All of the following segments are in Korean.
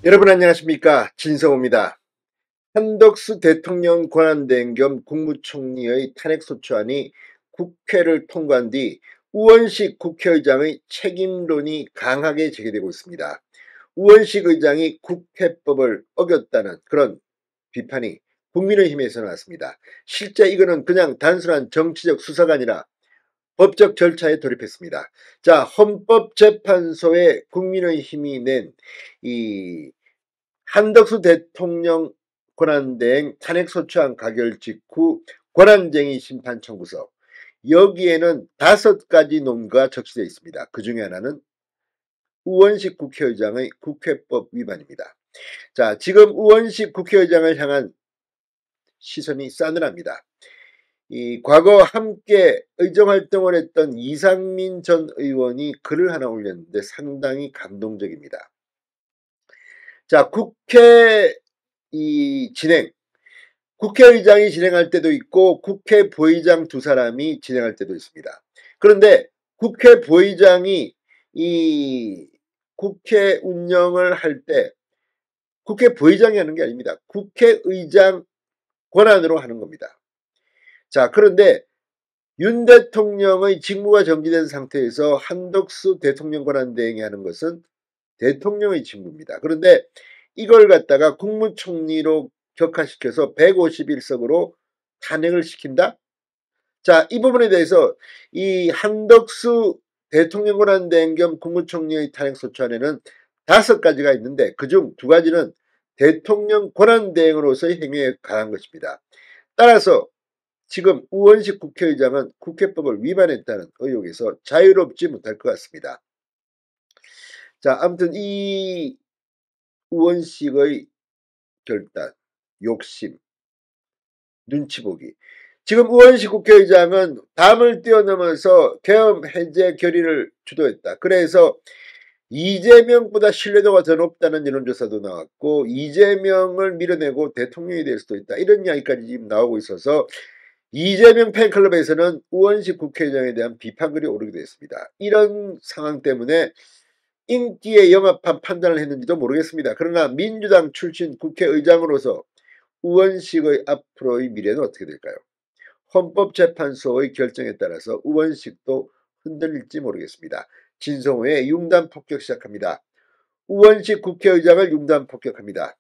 여러분 안녕하십니까, 진성호입니다. 한덕수 대통령 권한대행 겸 국무총리의 탄핵소추안이 국회를 통과한 뒤 우원식 국회의장의 책임론이 강하게 제기되고 있습니다. 우원식 의장이 국회법을 어겼다는 그런 비판이 국민의힘에서 나왔습니다. 실제 이거는 그냥 단순한 정치적 수사가 아니라 법적 절차에 돌입했습니다. 자, 헌법재판소에 국민의힘이 낸 이 한덕수 대통령 권한대행 탄핵소추안 가결 직후 권한쟁의 심판 청구서, 여기에는 5가지 논가 적시되어 있습니다. 그 중에 하나는 우원식 국회의장의 국회법 위반입니다. 자, 지금 우원식 국회의장을 향한 시선이 싸늘합니다. 과거 함께 의정활동을 했던 이상민 전 의원이 글을 하나 올렸는데 상당히 감동적입니다. 자, 국회의장이 진행할 때도 있고 국회 부의장 2사람이 진행할 때도 있습니다. 그런데 국회 부의장이 이 국회 운영을 할 때 국회 부의장이 하는 게 아닙니다. 국회의장 권한으로 하는 겁니다. 자, 그런데 윤 대통령의 직무가 정지된 상태에서 한덕수 대통령 권한대행이 하는 것은 대통령의 직무입니다. 그런데 이걸 갖다가 국무총리로 격하시켜서 151석으로 탄핵을 시킨다? 자, 이 부분에 대해서 이 한덕수 대통령 권한대행 겸 국무총리의 탄핵소추안에는 5가지가 있는데 그중 2가지는 대통령 권한대행으로서의 행위에 관한 것입니다. 따라서 지금 우원식 국회의장은 국회법을 위반했다는 의혹에서 자유롭지 못할 것 같습니다. 자, 아무튼 이 우원식의 결단, 욕심, 눈치보기. 지금 우원식 국회의장은 담을 뛰어넘어서 계엄 해제 결의를 주도했다. 그래서 이재명보다 신뢰도가 더 높다는 여론조사도 나왔고 이재명을 밀어내고 대통령이 될 수도 있다. 이런 이야기까지 지금 나오고 있어서 이재명 팬클럽에서는 우원식 국회의장에 대한 비판글이 오르게 됐습니다. 이런 상황 때문에 인기에 영합한 판단을 했는지도 모르겠습니다. 그러나 민주당 출신 국회의장으로서 우원식의 앞으로의 미래는 어떻게 될까요? 헌법재판소의 결정에 따라서 우원식도 흔들릴지 모르겠습니다. 진성호의 융단 폭격 시작합니다. 우원식 국회의장을 융단 폭격합니다.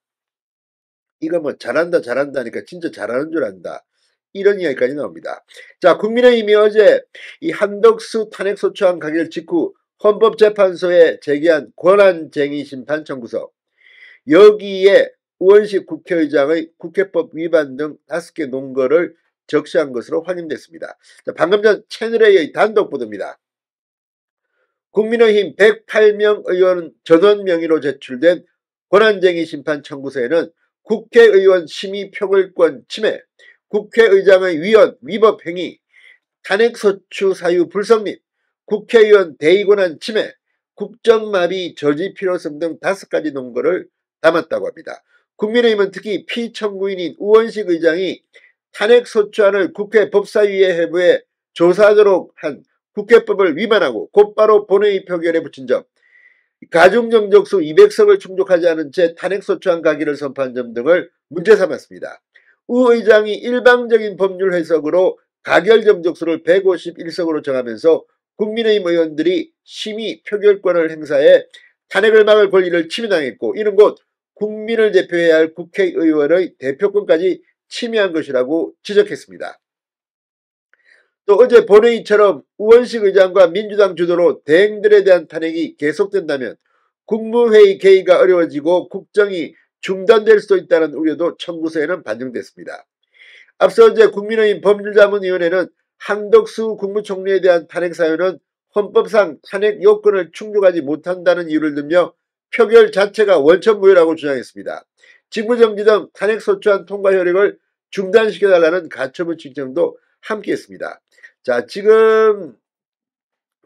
이거 뭐 잘한다 하니까 진짜 잘하는 줄 안다, 이런 이야기까지 나옵니다. 자, 국민의힘이 어제 이 한덕수 탄핵소추안 가결 직후 헌법재판소에 제기한 권한쟁의 심판 청구서, 여기에 우원식 국회의장의 국회법 위반 등 5개 논거를 적시한 것으로 확인됐습니다. 자, 방금 전 채널A의 단독 보도입니다. 국민의힘 108명 의원 전원 명의로 제출된 권한쟁의 심판 청구서에는 국회의원 심의 표결권 침해, 국회의장의 위헌 위법 행위, 탄핵소추 사유 불성립, 국회의원 대의권한 침해, 국정마비 저지 필요성 등 5가지 논거를 담았다고 합니다. 국민의힘은 특히 피청구인인 우원식 의장이 탄핵소추안을 국회 법사위에 해부해 조사하도록 한 국회법을 위반하고 곧바로 본회의 표결에 붙인 점, 가중정적수 200석을 충족하지 않은 채 탄핵소추안 가기를 선포한 점 등을 문제 삼았습니다. 우 의장이 일방적인 법률 해석으로 가결 정적수를 151석으로 정하면서 국민의힘 의원들이 심의 표결권을 행사해 탄핵을 막을 권리를 침해당했고, 이는 곧 국민을 대표해야 할 국회의원의 대표권까지 침해한 것이라고 지적했습니다. 또 어제 본회의처럼 우원식 의장과 민주당 주도로 대행들에 대한 탄핵이 계속된다면 국무회의 개의가 어려워지고 국정이 중단될 수도 있다는 우려도 청구서에는 반영됐습니다. 앞서 어제 국민의힘 법률자문위원회는 한덕수 국무총리에 대한 탄핵 사유는 헌법상 탄핵 요건을 충족하지 못한다는 이유를 들며 표결 자체가 원천무효라고 주장했습니다. 직무정지 등 탄핵소추안 통과 효력을 중단시켜달라는 가처분 신청도 함께했습니다. 자, 지금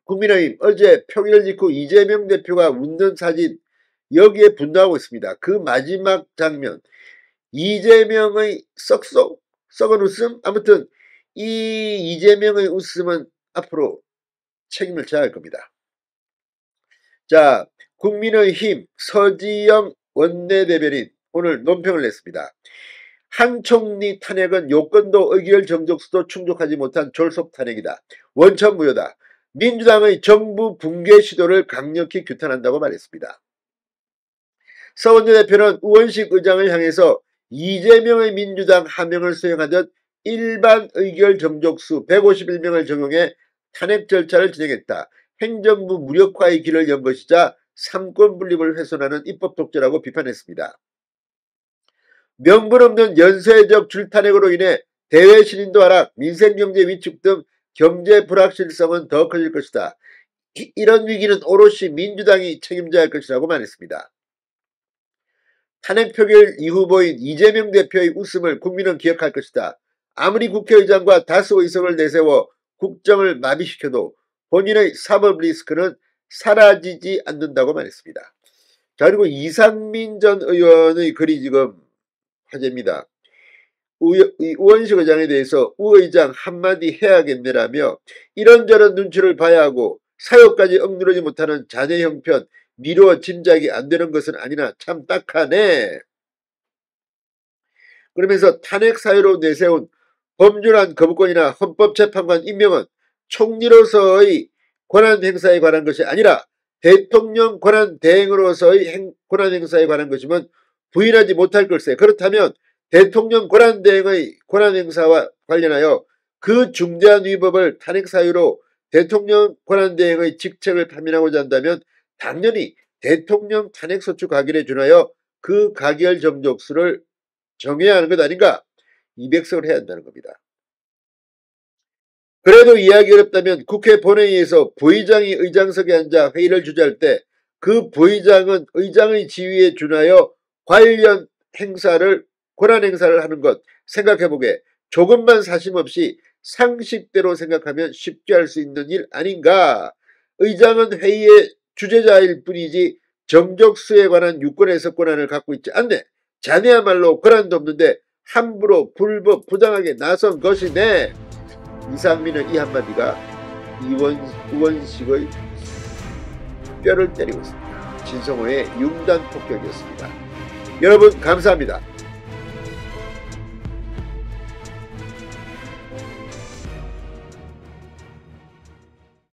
국민의힘 어제 표결 직후 이재명 대표가 웃는 사진, 여기에 분노하고 있습니다. 그 마지막 장면, 이재명의 썩은 웃음, 아무튼 이 이재명의 웃음은 앞으로 책임을 져야 할 겁니다. 자, 국민의힘 서지영 원내대변인 오늘 논평을 냈습니다. 한 총리 탄핵은 요건도 의결 정족수도 충족하지 못한 졸속 탄핵이다. 원천무효다. 민주당의 정부 붕괴 시도를 강력히 규탄한다고 말했습니다. 서원재 대표는 우원식 의장을 향해서 이재명의 민주당 하명을 수행하듯 일반 의결 정족수 151명을 적용해 탄핵 절차를 진행했다. 행정부 무력화의 길을 연 것이자 삼권 분립을 훼손하는 입법 독재라고 비판했습니다. 명분 없는 연쇄적 줄탄핵으로 인해 대외 신인도 하락, 민생경제 위축 등 경제 불확실성은 더 커질 것이다. 이런 위기는 오롯이 민주당이 책임져야 할 것이라고 말했습니다. 탄핵 표결 이후 보인 이재명 대표의 웃음을 국민은 기억할 것이다. 아무리 국회의장과 다수 의석을 내세워 국정을 마비시켜도 본인의 사법 리스크는 사라지지 않는다고 말했습니다. 자, 그리고 이상민 전 의원의 글이 지금 화제입니다. 우원식 의장에 대해서 우 의장 한마디 해야겠네라며 이런저런 눈치를 봐야 하고 사역까지 억누르지 못하는 자네 형편 미루어 짐작이 안 되는 것은 아니나 참 딱하네. 그러면서 탄핵 사유로 내세운 범준한 거부권이나 헌법재판관 임명은 총리로서의 권한 행사에 관한 것이 아니라 대통령 권한 대행으로서의 권한 행사에 관한 것이면 부인하지 못할 걸세. 그렇다면 대통령 권한 대행의 권한 행사와 관련하여 그 중대한 위법을 탄핵 사유로 대통령 권한 대행의 직책을 파면하고자 한다면 당연히 대통령 탄핵 소추 가결에 준하여 그 가결 정족수를 정해야 하는 것 아닌가? 200석을 해야 한다는 겁니다. 그래도 이해하기 어렵다면 국회 본회의에서 부의장이 의장석에 앉아 회의를 주재할 때 그 부의장은 의장의 지위에 준하여 관련 행사를 권한 행사를 하는 것 생각해보게 조금만 사심 없이 상식대로 생각하면 쉽게 할 수 있는 일 아닌가? 의장은 회의의 주재자일 뿐이지 정족수에 관한 유권에서 권한을 갖고 있지 않네. 자네야말로 권한도 없는데 함부로 불법 부당하게 나선 것이네. 이상민은 이 한마디가 우원식의 뼈를 때리고 있습니다. 진성호의 융단 폭격이었습니다. 여러분 감사합니다.